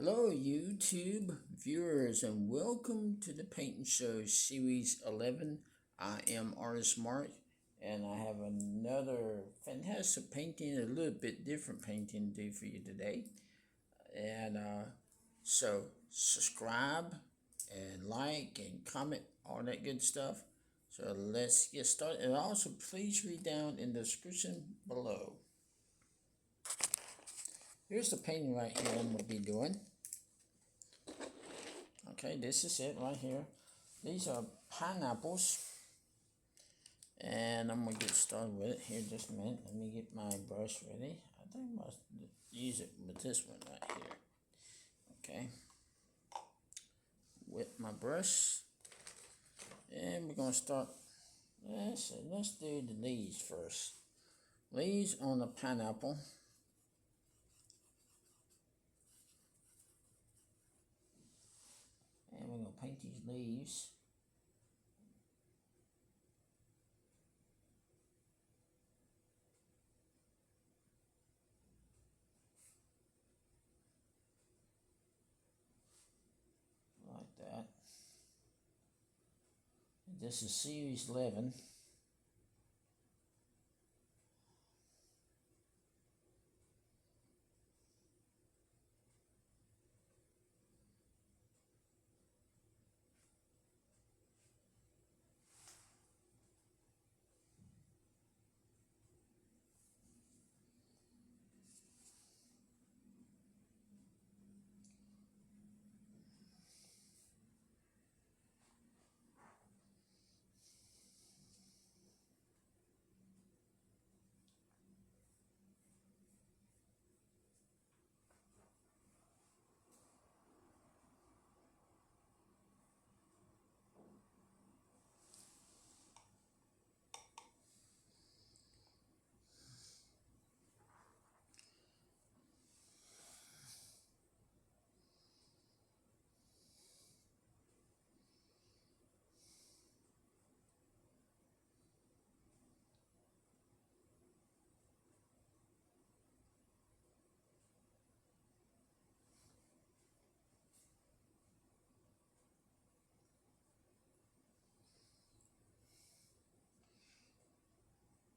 Hello, YouTube viewers, and welcome to the Painting Show Series 11. I am Artist Mark, and I have another fantastic painting, a little bit different painting to do for you today. And so, subscribe and like and comment, all that good stuff. So, let's get started. And also, please read down in the description below. Here's the painting right here I'm going to be doing. Okay, this is it right here. These are pineapples. And I'm going to get started with it here just a minute. Let me get my brush ready. I think I must use it with this one right here. Okay. With my brush. And we're going to start. Let's do the leaves first. Leaves on the pineapple. And we're going to paint these leaves. Like that. This is series 11.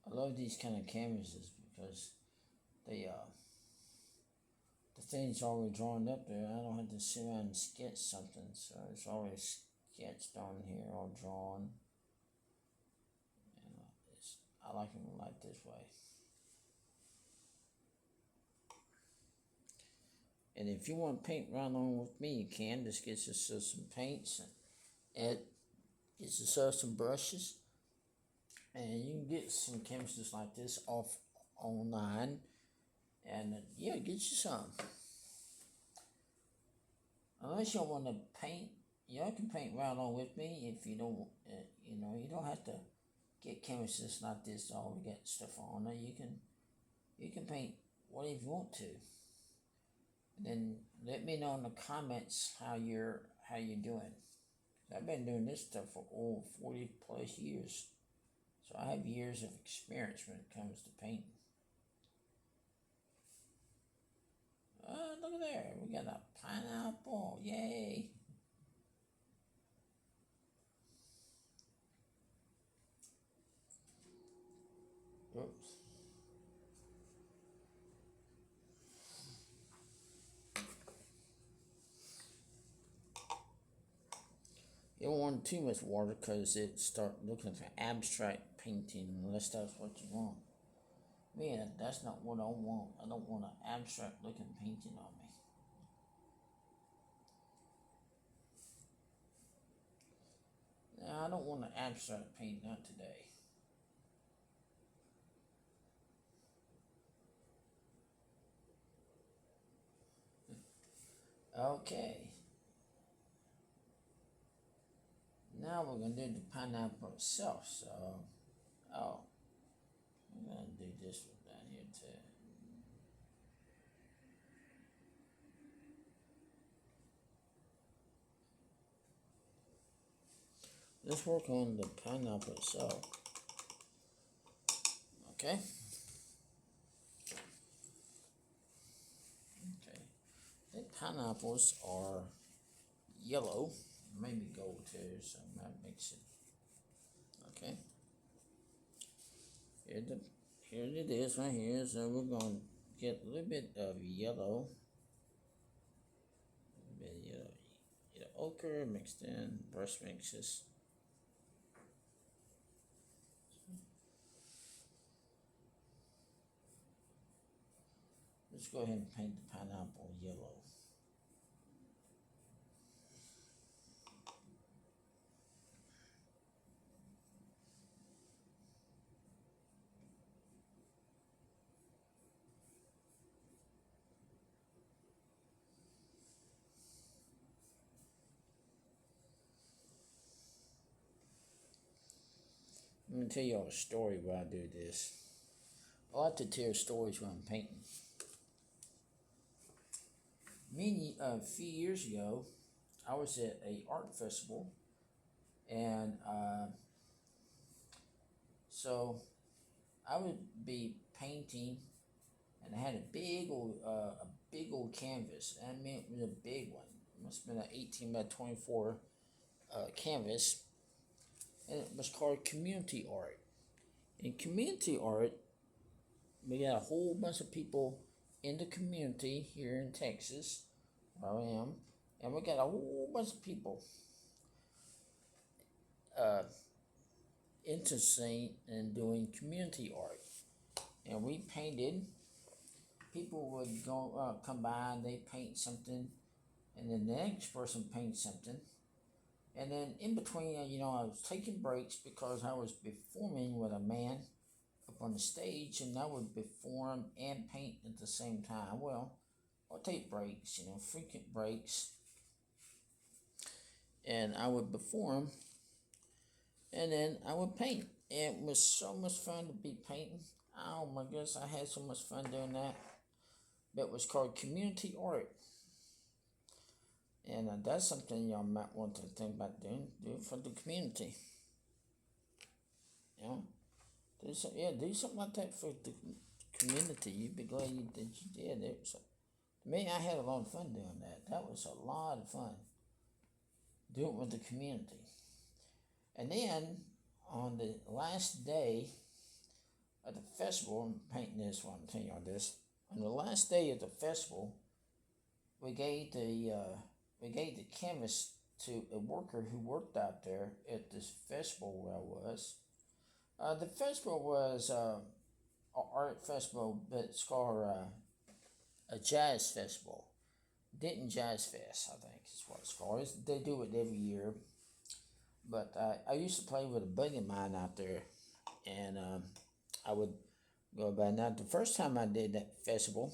I love these kind of canvases because they the thing's already drawn up there. I don't have to sit around and sketch something, so it's already sketched on here, all drawn. And I like them like this way. And if you want to paint right along with me, you can. Just get yourself some paints and get yourself some brushes. And you can get some canvases like this off online. And yeah, get you some. Unless you want to paint, y'all can paint right along with me. If you don't, you don't have to get canvases like this all we got stuff on it. You can paint whatever you want to. And then let me know in the comments how you're doing. I've been doing this stuff for 40 plus years, so I have years of experience when it comes to painting. Look at there, we got a pineapple, yay! Oops. You don't want too much water because it start looking for abstract painting unless that's what you want. Man, that's not what I want. I don't want an abstract looking painting on me. No, I don't want an abstract paint, not today. Okay. Now we're going to do the pineapple itself. So, I'm going to do this one down here too. Let's work on the pineapple itself. Okay. Okay. That pineapples are yellow, maybe gold too, so that makes it okay. Here it is right here. So we're gonna get a little bit of yellow, a bit of yellow ochre mixed in, brush mixes. Let's go ahead and paint the pineapple yellow. I'm gonna tell y'all a story why I do this. I like to tell stories when I'm painting. A few years ago, I was at a art festival, and so I would be painting, and I had a big old canvas. I mean, it was a big one. It must have been an 18 by 24 canvas, and it was called community art. In community art, we got a whole bunch of people in the community here in Texas, where I am, and we got a whole bunch of people interested in doing community art. And we painted. People would come by and they paint something, and then the next person paints something, and then in between, I was taking breaks because I was performing with a man up on the stage, and I would perform and paint at the same time. Well, I'll take breaks, frequent breaks, and I would perform, and then I would paint. It was so much fun to be painting. Oh my goodness, I had so much fun doing that. That was called community art. And that's something y'all might want to think about doing. Do it for the community. Do something like that for the community. You'd be glad that you did it. So, to me, I had a lot of fun doing that. That was a lot of fun. Do it with the community. And then, on the last day of the festival, I'm painting this while I'm telling y'all this. On the last day of the festival, we gave the canvas to a worker who worked out there at this festival where I was. The festival was an art festival, but it's called a jazz festival. Denton Jazz Fest, I think is what it's called. They do it every year. But I used to play with a buddy of mine out there, and I would go by. Now, the first time I did that festival,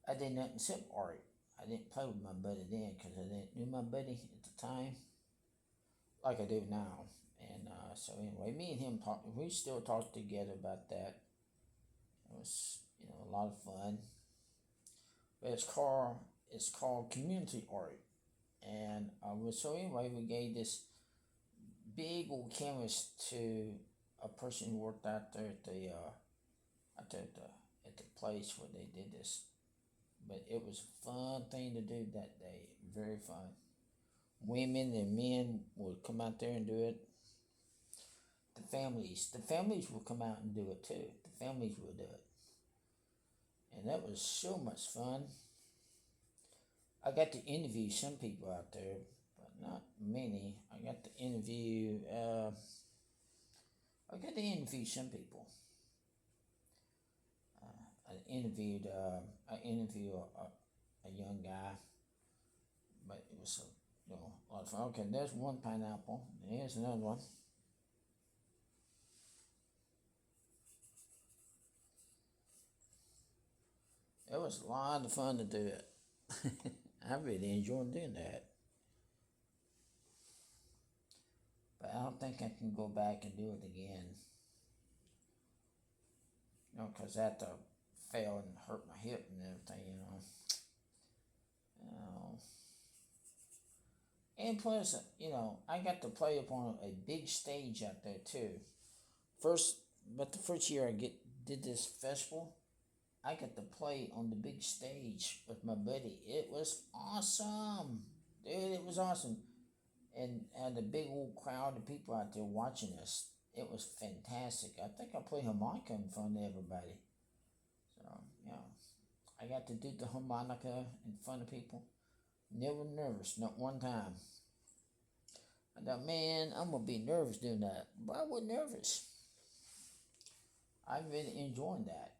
I did nothing except art. I didn't play with my buddy then because I didn't know my buddy at the time like I do now. And so anyway, me and him we still talk together about that. It was a lot of fun. But it's called community art. And so anyway, we gave this big old canvas to a person who worked out there at the place where they did this. But it was a fun thing to do that day. Very fun. Women and men would come out there and do it. The families would come out and do it too. The families would do it. And that was so much fun. I got to interview some people out there, but not many. I got to interview some people. I interviewed a young guy, but it was a lot of fun. Okay, there's one pineapple. Here's another one. It was a lot of fun to do it. I really enjoyed doing that. But I don't think I can go back and do it again. Because I had to fail and hurt my hip and everything, And plus, I got to play upon a big stage out there too. The first year I did this festival, I got to play on the big stage with my buddy. It was awesome, dude. It was awesome, and the big old crowd of people out there watching us. It was fantastic. I think I played harmonica in front of everybody. So yeah, I got to do the harmonica in front of people. Never nervous, not one time. I thought, man, I'm gonna be nervous doing that, but I wasn't nervous. I really enjoyed that.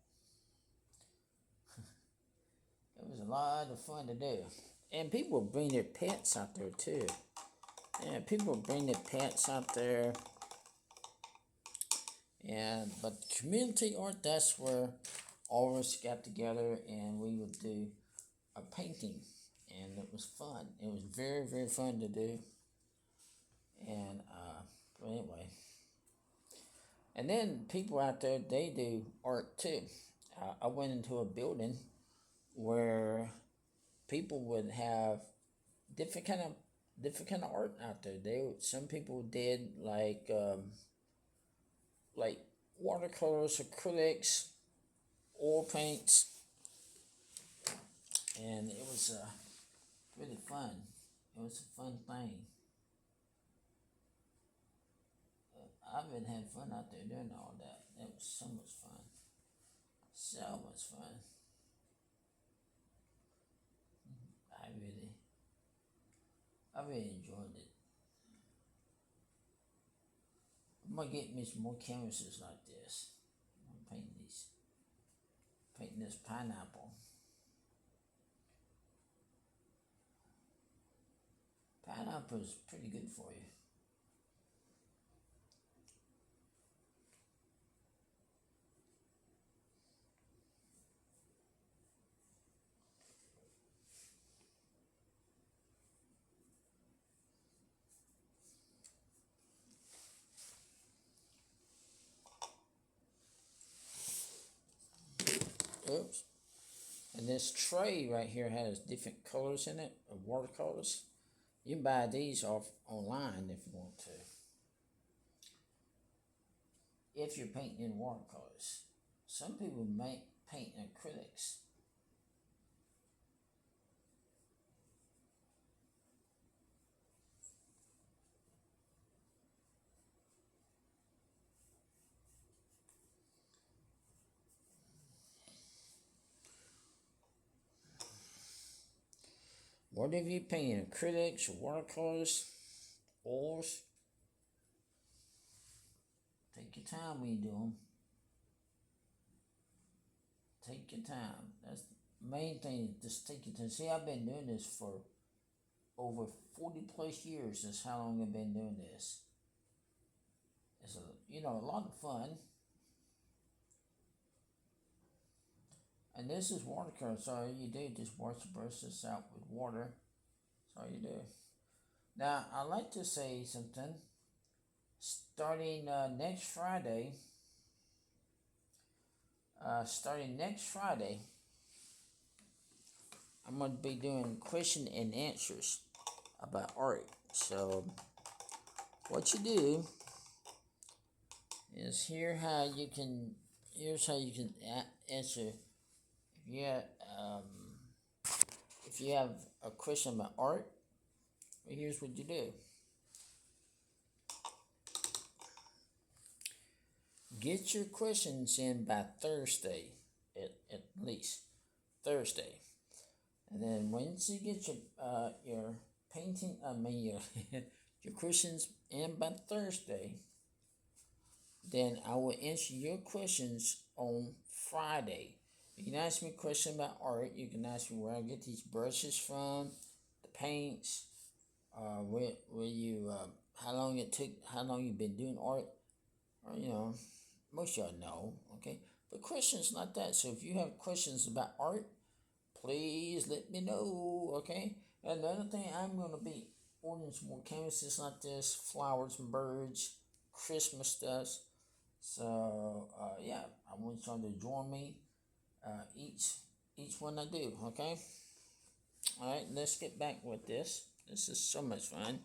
It was a lot of fun to do. And people bring their pets out there too. Yeah, people bring their pets out there. And but community art, that's where all of us got together and we would do a painting. And it was fun. It was very, very fun to do. And but anyway. And then people out there, they do art too. I went into a building where people would have different kind of art out there. Some people did like watercolors, acrylics, oil paints, and it was really fun. It was a fun thing. I've been having fun out there doing all that. It was so much fun. So much fun. I really enjoyed it. I'm gonna get me some more canvases like this. I'm painting this pineapple. Pineapple is pretty good for you. Oops. And this tray right here has different colors in it, of watercolors. You can buy these off online if you want to. If you're painting in watercolors. Some people might paint in acrylics. Whatever you paint in acrylics or watercolors, oils, take your time when you do them. Take your time. That's the main thing. Just take your time. See, I've been doing this for over 40 plus years. That's how long I've been doing this. It's a lot of fun. And this is watercolor. So all you do, just wash the brushes out with water. That's all you do. Now, I'd like to say something. Starting next Friday, I'm going to be doing question and answers about art. So, what you do is here's how you can answer if you have a question about art. Here's what you do. Get your questions in by Thursday, at least Thursday, and then once you get your painting, your questions in by Thursday, then I will answer your questions on Friday. You can ask me a question about art. You can ask me where I get these brushes from, the paints, how long you've been doing art, or most of y'all know, okay? But questions like that. So if you have questions about art, please let me know, okay? And the other thing, I'm going to be ordering some more canvases like this, flowers and birds, Christmas stuff. So, yeah, I want y'all to join me each one I do, okay? All right, let's get back with this. This is so much fun.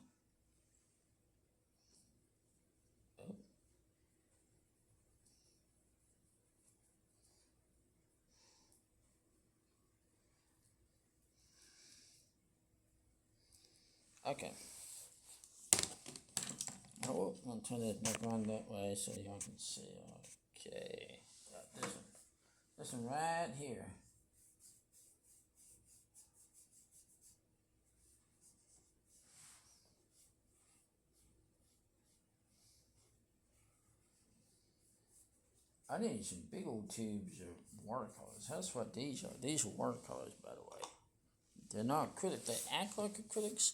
Okay. Oh, I'm gonna turn this back on that way so y'all can see. Okay. Got this one. This one right here. I need some big old tubes of watercolors. That's what these are. These are watercolors, by the way. They're not acrylic. They act like acrylics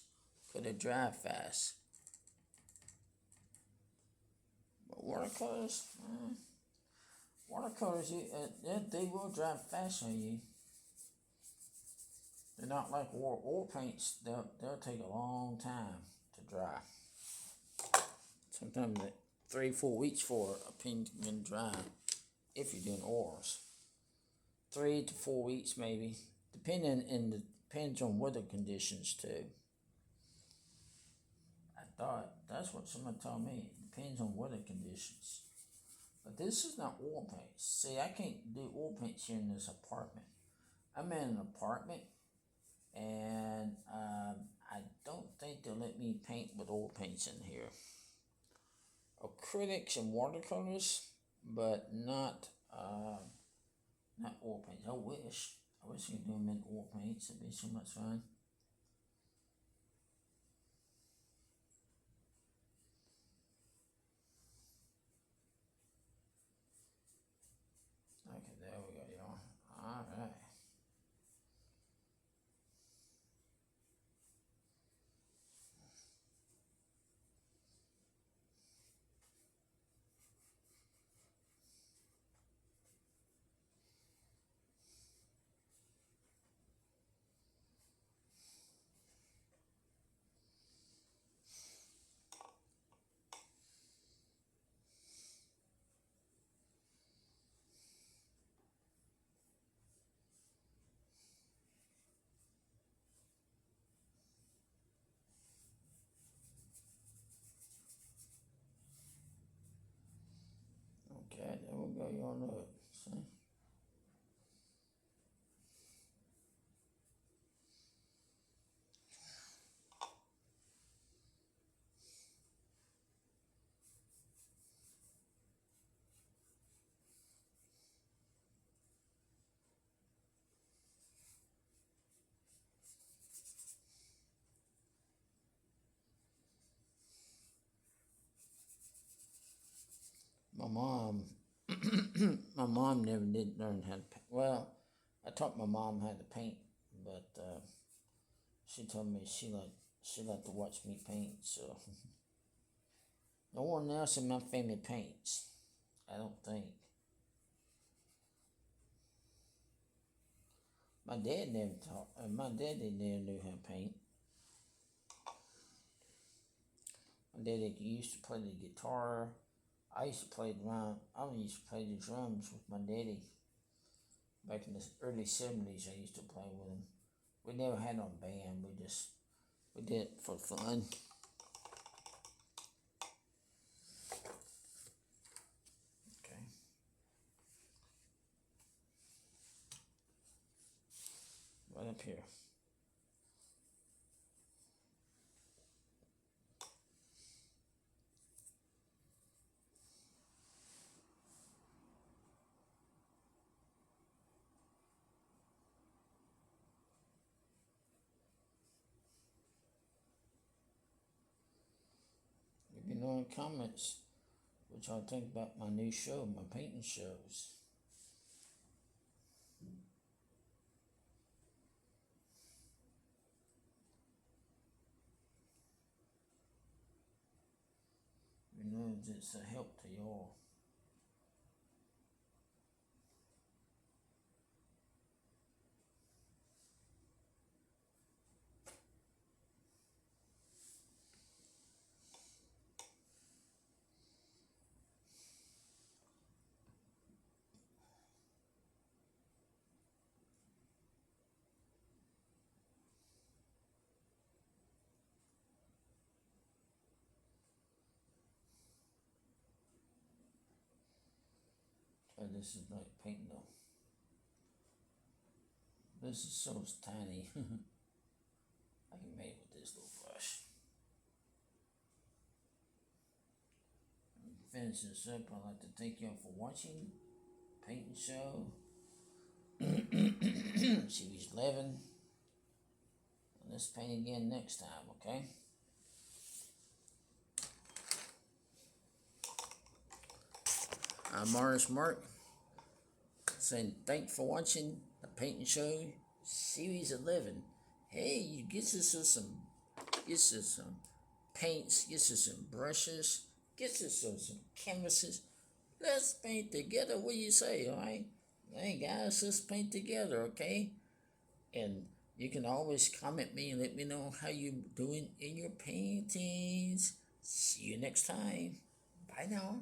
because they dry fast. But watercolors, they will dry fast on you. They're not like oil paints. They'll take a long time to dry. Sometimes 3-4 weeks for a paint can dry if you're doing oils. 3 to 4 weeks maybe, depends on weather conditions too. I thought that's what someone told me. It depends on weather conditions. But this is not oil paints. See, I can't do oil paints here in this apartment. I'm in an apartment, and I don't think they'll let me paint with oil paints in here. Acrylics and watercolors, but not oil paints. I wish you could do them in oil paints. It'd be so much fun. Okay, there we go, y'all. All right. Okay, there we go, y'all know it. See? My mom, my mom never did learn how to paint. Well, I taught my mom how to paint, but she told me she liked to watch me paint. So no one else in my family paints. I don't think. My dad never taught. My dad didn't never knew how to paint. My dad used to play the guitar. I used to play drum. I used to play the drums with my daddy. Back in the early 70s, I used to play with him. We never had no band. We did it for fun. Okay. Right up here. Let me know in the comments what y'all think about my new show, my painting shows. You know it's a help to y'all. Oh, this is like painting though. This is so tiny. I can make it with this little brush. Finish this up. I'd like to thank you all for watching Painting Show Series 11. Let's paint again next time, okay? I'm Artist Mark, saying thanks for watching the Painting Show Series 11. Hey, you get yourself some paints, get you some brushes, get yourself some canvases. Let's paint together. What do you say, alright? Hey guys, let's paint together, okay? And you can always comment me and let me know how you're doing in your paintings. See you next time. Bye now.